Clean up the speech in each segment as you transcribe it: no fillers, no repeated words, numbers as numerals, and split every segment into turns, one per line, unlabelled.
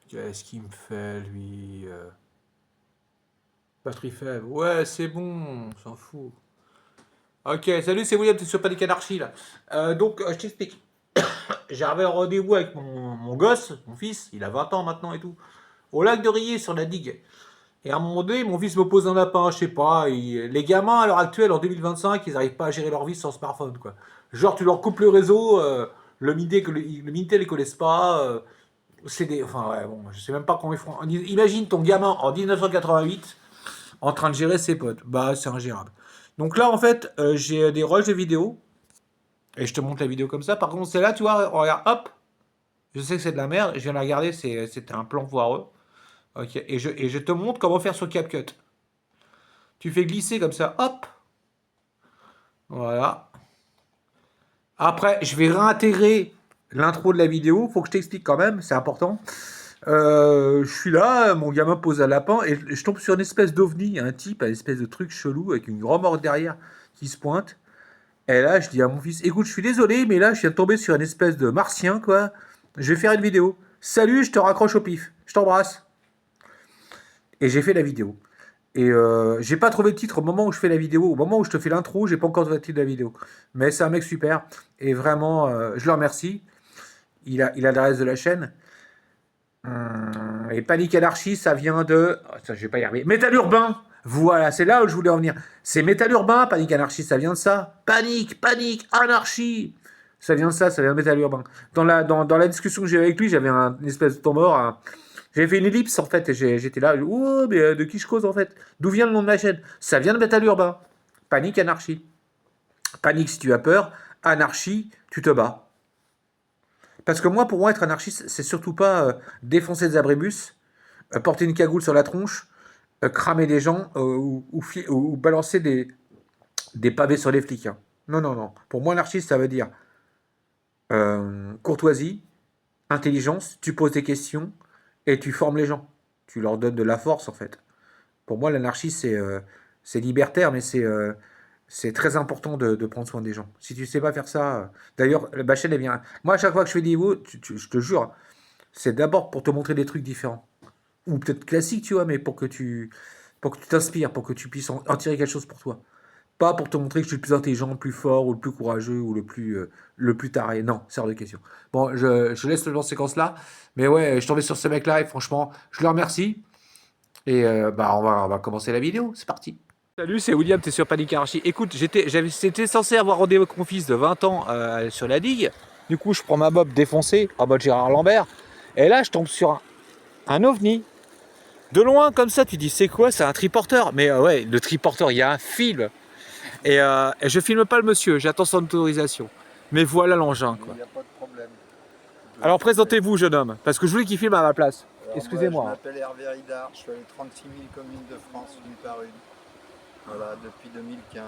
Qu'est-ce qu'il me fait, lui Batterie faible. Ouais, c'est bon, on s'en fout. Ok, salut, c'est William, t'es sur Panic Anarchy, là. Je t'explique. J'avais un rendez-vous avec mon gosse, mon fils, il a 20 ans maintenant et tout, au lac de Riez, sur la digue. Et à un moment donné, mon fils me pose un lapin, je sais pas. Les gamins, à l'heure actuelle, en 2025, ils n'arrivent pas à gérer leur vie sans smartphone, quoi. Genre, tu leur coupes le réseau, le Minitel, ils connaissent pas. Enfin, ouais, bon, je sais même pas comment ils font. Imagine ton gamin en 1988 en train de gérer ses potes. Bah, c'est ingérable. Donc là, en fait, j'ai des rushs de vidéos. Et je te montre la vidéo comme ça. Par contre, c'est là, tu vois, regarde, hop. Je sais que c'est de la merde. Je viens de la regarder, c'était un plan foireux. Ok. Et je te montre comment faire sur CapCut. Tu fais glisser comme ça, hop. Voilà. Après, je vais réintégrer l'intro de la vidéo. Faut que je t'explique quand même, c'est important. Je suis là, mon gamin pose un lapin et je tombe sur une espèce d'ovni, un type, un espèce de truc chelou avec une grande morgue derrière qui se pointe. Et là, je dis à mon fils, écoute, je suis désolé, mais là, je viens de tomber sur une espèce de martien, quoi. Je vais faire une vidéo. Salut, je te raccroche au pif. Je t'embrasse. Et j'ai fait la vidéo. Et j'ai pas trouvé le titre au moment où je fais la vidéo. Au moment où je te fais l'intro, j'ai pas encore trouvé le titre de la vidéo. Mais c'est un mec super. Et vraiment, je le remercie. Il a l'adresse de la chaîne. Et Panic Anarchy, ça vient de... Oh, ça, je vais pas y arriver. Métal Urbain. Voilà, c'est là où je voulais en venir. C'est Métal Urbain, Panic Anarchy, ça vient de ça. Panique, anarchie. Ça vient de ça, ça vient de Métal Urbain. Dans la discussion que j'ai avec lui, j'avais une espèce de temps mort. J'avais fait une ellipse en fait, et j'étais là, oh, mais de qui je cause en fait? D'où vient le nom de ma chaîne? Ça vient de Métal Urbain. Panique, anarchie. Panique si tu as peur, anarchie, tu te bats. Parce que moi, pour moi, être anarchiste, c'est surtout pas défoncer des abribus, porter une cagoule sur la tronche, cramer des gens ou balancer des pavés sur les flics, hein. Non, non, non. Pour moi, anarchiste, ça veut dire courtoisie, intelligence, tu poses des questions et tu formes les gens. Tu leur donnes de la force, en fait. Pour moi, l'anarchie, c'est libertaire, mais c'est très important de prendre soin des gens. Si tu sais pas faire ça... D'ailleurs, ma chaîne, elle vient... Moi, à chaque fois que je fais des vidéos, je te jure, c'est d'abord pour te montrer des trucs différents. Ou peut-être classiques, tu vois, mais pour que tu t'inspires, pour que tu puisses en tirer quelque chose pour toi. Pas pour te montrer que je suis le plus intelligent, le plus fort, ou le plus courageux, ou le plus taré. Non, c'est hors de question. Bon, je laisse le dans séquence là. Mais ouais, je suis tombé sur ce mec-là et franchement, je le remercie. Et on va commencer la vidéo. C'est parti. Salut, c'est William, t'es sur Panic Anarchy. Écoute, j'étais censé avoir rendez-vous avec mon fils de 20 ans sur la digue. Du coup, je prends ma bob défoncée en mode Gérard Lambert. Et là, je tombe sur un ovni. De loin, comme ça, tu dis, c'est quoi? C'est un triporteur. Mais ouais, le triporteur, il y a un fil. Et je filme pas le monsieur, j'attends son autorisation. Mais voilà l'engin, quoi.
Il n'y a pas de problème.
Alors présentez-vous, jeune homme, parce que je voulais qu'il filme à ma place. Excusez-moi.
Je m'appelle Hervé Ridard, je suis à les 36 000 communes de France, une par une. Voilà, depuis 2015.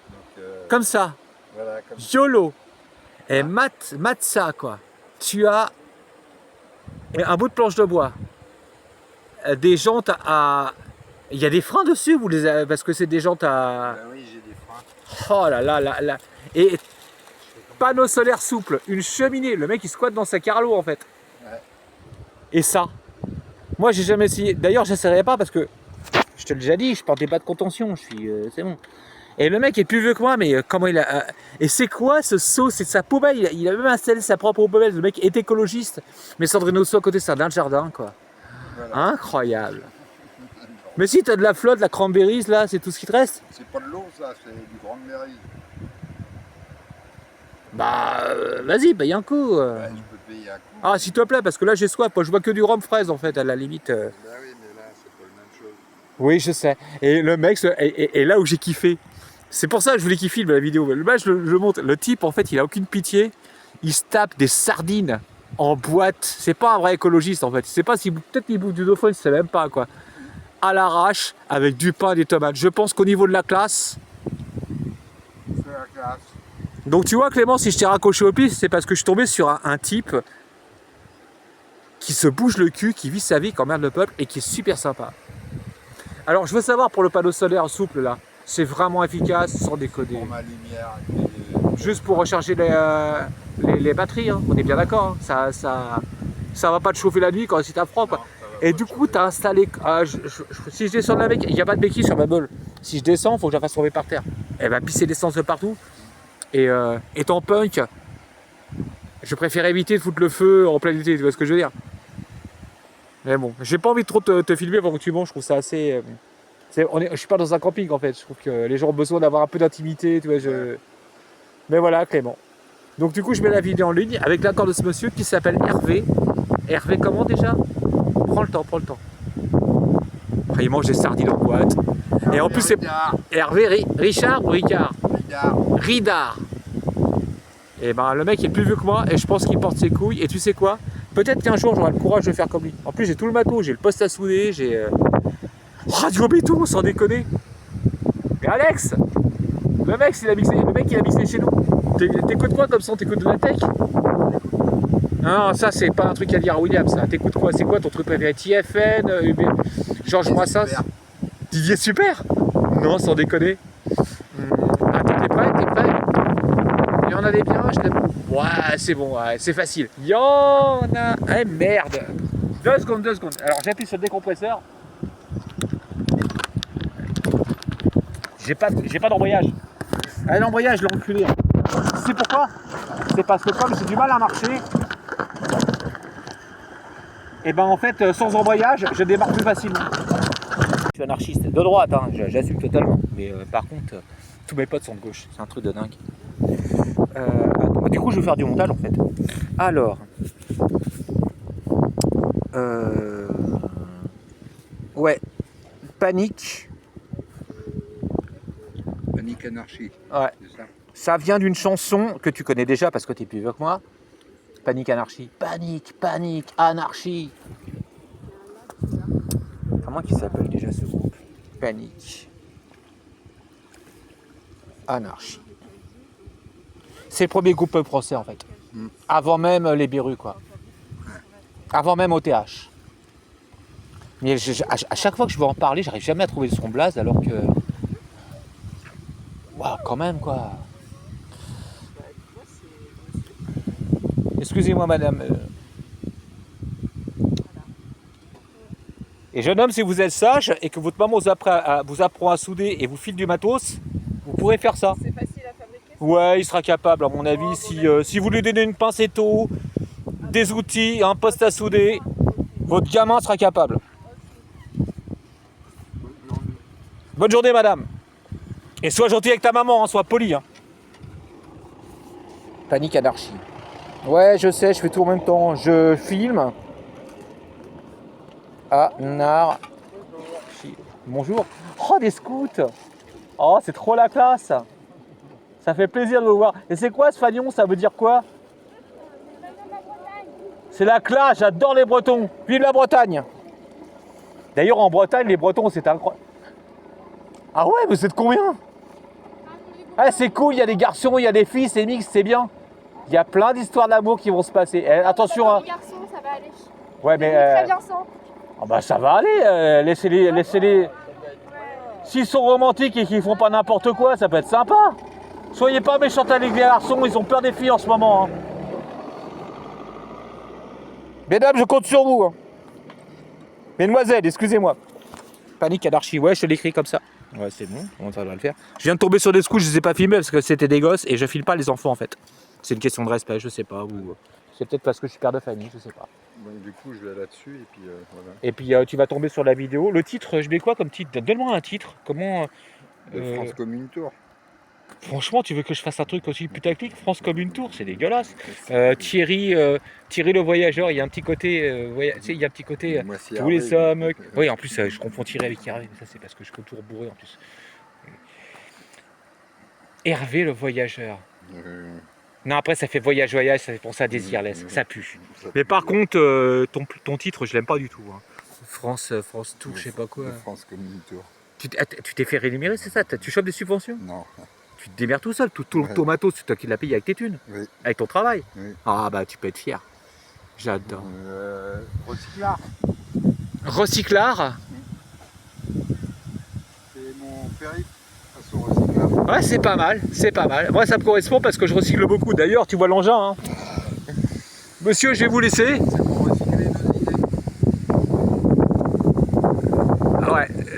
Donc,
Comme ça,
voilà, comme
YOLO. Et mate ça, quoi. Tu as un bout de planche de bois, des jantes à... Il y a des freins dessus, parce que c'est des jantes à...
Ben oui, j'ai des freins.
Oh là là là là. Et panneau solaire souple, une cheminée. Le mec, il squatte dans sa carlo, en fait.
Ouais.
Et ça, moi, j'ai jamais essayé. D'ailleurs, j'essaierai pas parce que, je te l'ai déjà dit, je portais pas de contention. C'est bon. Et le mec est plus vieux que moi, mais comment il a... et c'est quoi ce seau? C'est sa poubelle. Il a même installé sa propre poubelle. Le mec est écologiste. Mais Sandrine Rousseau à côté, c'est un jardin, quoi.
Voilà.
Incroyable. Mais si t'as de la flotte, la cranberries, là, c'est tout ce qui te reste?
C'est pas de l'eau, ça, c'est du cranberry.
Bah, vas-y, paye un coup.
Ouais, je peux payer un coup.
Ah, s'il te plaît, parce que là, j'ai soif. Moi, je vois que du rhum fraise, en fait, à la limite.
Ben oui, mais là, c'est pas la même chose.
Oui, je sais. Et le mec, et là où j'ai kiffé, c'est pour ça que je voulais qu'il filme la vidéo. Là, je le montre. Le type, en fait, il a aucune pitié. Il se tape des sardines en boîte. C'est pas un vrai écologiste, en fait. Il sait pas si peut-être il bouffe du dauphin, il sait même pas, quoi. À l'arrache, avec du pain et des tomates. Je pense qu'au niveau de la classe.
C'est la classe.
Donc, tu vois, Clément, si je t'ai raccroché au pif, c'est parce que je suis tombé sur un type qui se bouge le cul, qui vit sa vie comme merde le peuple et qui est super sympa. Alors, je veux savoir pour le panneau solaire souple, là. C'est vraiment efficace, sans déconner.
Pour ma lumière.
Juste pour recharger les batteries, hein. On est bien d'accord. Hein. ça va pas te chauffer la nuit quand si t'as froid, quoi.
Non, ça va
Et
pas
du
te
coup,
chauffer.
t'as installé. Si je descends avec, il n'y a pas de béquille sur ma bolle. Si je descends, il faut que je la fasse tomber par terre. Elle va pisser l'essence de partout. Et étant punk, je préfère éviter de foutre le feu en plein été, tu vois ce que je veux dire. Mais bon, j'ai pas envie de trop te filmer avant que tu manges, je trouve ça assez. Je suis pas dans un camping en fait, je trouve que les gens ont besoin d'avoir un peu d'intimité, tu vois. Mais voilà, Clément. Donc du coup, je mets la vidéo en ligne avec l'accord de ce monsieur qui s'appelle Hervé. Hervé comment déjà? Prends le temps, prends le temps. Après, il mange des sardines en boîte. Et en plus, c'est Hervé Richard ou Ricard? Ridard. Et ben le mec il est plus vieux que moi et je pense qu'il porte ses couilles. Et tu sais quoi? Peut-être qu'un jour j'aurai le courage de faire comme lui. En plus j'ai tout le matos, j'ai le poste à souder, j'ai Radio Béton, sans déconner. Mais Alex, le mec il a mixé chez nous. T'écoutes quoi comme son? T'écoutes de la tech? Non, ça c'est pas un truc à dire à William ça. T'écoutes quoi? C'est quoi ton truc préféré? TFN, Georges Brassens? Didier Super? Non, sans déconner. Attends, t'es prêt? Il y en a des biens, je t'aime. Ouais, c'est bon, ouais, c'est facile. Il y en a. Ah merde. 2 secondes. Alors j'appuie sur le décompresseur. J'ai pas d'embrayage. Ah, l'embrayage, je l'ai enculé. Tu sais pourquoi? C'est parce que comme j'ai du mal à marcher, et ben en fait, sans embrayage, je démarre plus facilement. Je suis anarchiste de droite, hein, j'assume totalement. Mais par contre, tous mes potes sont de gauche. C'est un truc de dingue. Du coup, je vais faire du montage en fait. Alors, ouais, Panique.
Panique Anarchie.
Ouais.
C'est ça.
Ça vient d'une chanson que tu connais déjà parce que tu es plus vieux que moi. Panique Anarchie. Panique, Anarchie. Comment il s'appelle déjà ce groupe? Panique Anarchie. C'est le premier groupe français en fait. Avant même les Berus quoi. Avant même OTH. Mais à chaque fois que je veux en parler, j'arrive jamais à trouver son blaze alors que. Waouh, quand même quoi. Excusez-moi madame. Et jeune homme, si vous êtes sage et que votre maman vous apprend à souder et vous file du matos, vous pourrez faire ça.
C'est facile à fabriquer.
Ouais, il sera capable à mon avis. Si vous lui donnez une pincetto, des outils, un poste à souder, votre gamin sera capable. Bonne journée madame. Et sois gentil avec ta maman, hein, sois poli. Hein. Panique Anarchie. Ouais, je sais, je fais tout en même temps. Je filme. Anarchie. Bonjour. Oh, des scouts. Oh, c'est trop la classe. Ça fait plaisir de vous voir. Et c'est quoi ce fanion? Ça veut dire quoi? C'est la classe, j'adore les Bretons. Vive la Bretagne. D'ailleurs, en Bretagne, les Bretons, c'est incroyable. Ah ouais, mais c'est de combien? Ah, c'est cool, il y a des garçons, il y a des filles, c'est mixte, c'est bien. Il y a plein d'histoires d'amour qui vont se passer. Attention, hein.
Les garçons, ça va aller.
Ouais, mais.
Très bien sans.
Ah bah ça va aller, laissez-les. S'ils sont romantiques et qu'ils font pas n'importe quoi, ça peut être sympa. Soyez pas méchants avec les garçons, ils ont peur des filles en ce moment. Hein. Mesdames, je compte sur vous. Hein. Mesdemoiselles, excusez-moi. Panique Anarchie, ouais, je te l'écris comme ça. Ouais, c'est bon, ça va le faire. Je viens de tomber sur des scouts, je les ai pas filmés parce que c'était des gosses et je filme pas les enfants en fait. C'est une question de respect, je sais pas. Ou c'est peut-être parce que je suis père de famille, je sais pas.
Donc du coup, je vais là-dessus et puis voilà.
Et puis tu vas tomber sur la vidéo. Le titre, je mets quoi comme titre? Donne-moi un titre. Comment
France Commune Tour.
Franchement, tu veux que je fasse un truc aussi putaclic? France comme une tour, c'est dégueulasse. Thierry le voyageur, il y a un petit côté, tu sais, il y a un petit côté.
Moi, c'est
Tous les
Hervé.
hommes. Oui, en plus, je confonds Thierry avec Hervé. Ça, c'est parce que je suis toujours bourré en plus. Hervé le voyageur. Non, après, ça fait voyage, ça fait penser à Désirless. Ça pue. Mais par contre, ton titre, je l'aime pas du tout. Hein. France Tour, je sais pas quoi.
France Commune Tour.
Tu t'es fait rémunérer, c'est ça? Tu chopes des subventions?
Non.
Tu te démerdes tout seul, tout le matos, c'est toi qui l'as payé avec tes thunes,
Oui.
avec ton travail.
Oui.
Ah bah tu peux être fier. J'adore.
Recyclard.
Recyclard?
C'est mon périple à son recyclard.
Ouais, c'est pas mal, c'est pas mal. Moi ça me correspond parce que je recycle beaucoup. D'ailleurs, tu vois l'engin. Hein. Monsieur, je vais vous laisser.
C'est mon recyclard.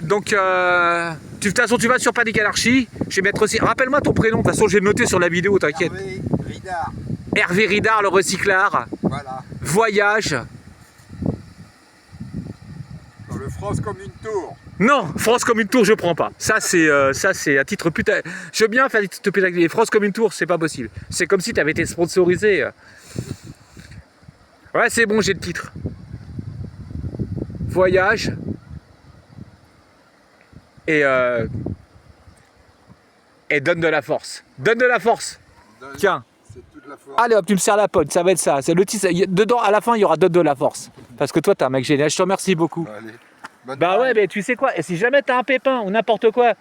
Donc, de toute façon, tu vas sur Panique Anarchie. Je vais mettre aussi. Rappelle-moi ton prénom. De toute façon, j'ai noté sur la vidéo, t'inquiète.
Hervé Ridard.
Hervé Ridard, le recyclard.
Voilà.
Voyage.
Dans le France comme une tour.
Non, France comme une tour, je prends pas. Ça, c'est à titre putain. Je veux bien faire des titres putain. France comme une tour, c'est pas possible. C'est comme si tu avais été sponsorisé. Ouais, c'est bon, j'ai le titre. Voyage. Et donne de la force. Donne de la force. Tiens.
C'est toute la force.
Allez hop, tu me serres la pote, ça va être ça. C'est le titre. Dedans, à la fin, il y aura donne de la force. Parce que toi, t'es un mec génial. Je te remercie beaucoup.
Allez. Bonne
Bah
soirée.
ouais, mais tu sais quoi, et si jamais t'as un pépin ou n'importe quoi,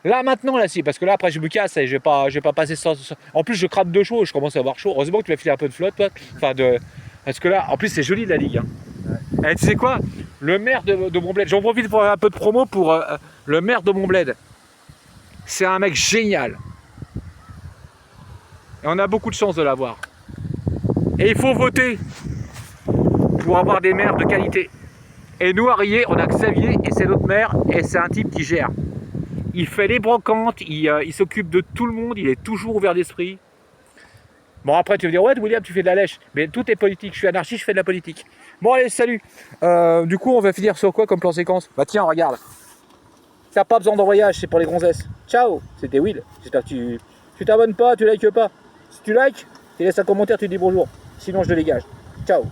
là maintenant, là si, parce que là après je me casse et je vais pas passer sans. En plus je crame de chaud, je commence à avoir chaud. Heureusement que tu m'as filé un peu de flotte, toi. Enfin de. Parce que là, en plus c'est joli la ligue. Hein. Et tu sais quoi, le maire de Montbled, j'en profite pour faire un peu de promo pour le maire de Montbled. C'est un mec génial. Et on a beaucoup de chance de l'avoir. Et il faut voter pour avoir des maires de qualité. Et nous, à Riez, on a Xavier, et c'est notre maire, et c'est un type qui gère. Il fait les brocantes, il s'occupe de tout le monde, il est toujours ouvert d'esprit. Bon, après, tu vas me dire, ouais, William, tu fais de la lèche. Mais tout est politique, je suis anarchiste, je fais de la politique. Bon, allez, salut. Du coup, on va finir sur quoi comme plan séquence? Bah tiens, regarde. T'as pas besoin de voyage, c'est pour les gonzesses. Ciao, c'était Will. J'espère que tu t'abonnes pas, tu likes pas. Si tu likes, tu laisses un commentaire, tu dis bonjour. Sinon, je te dégage. Ciao.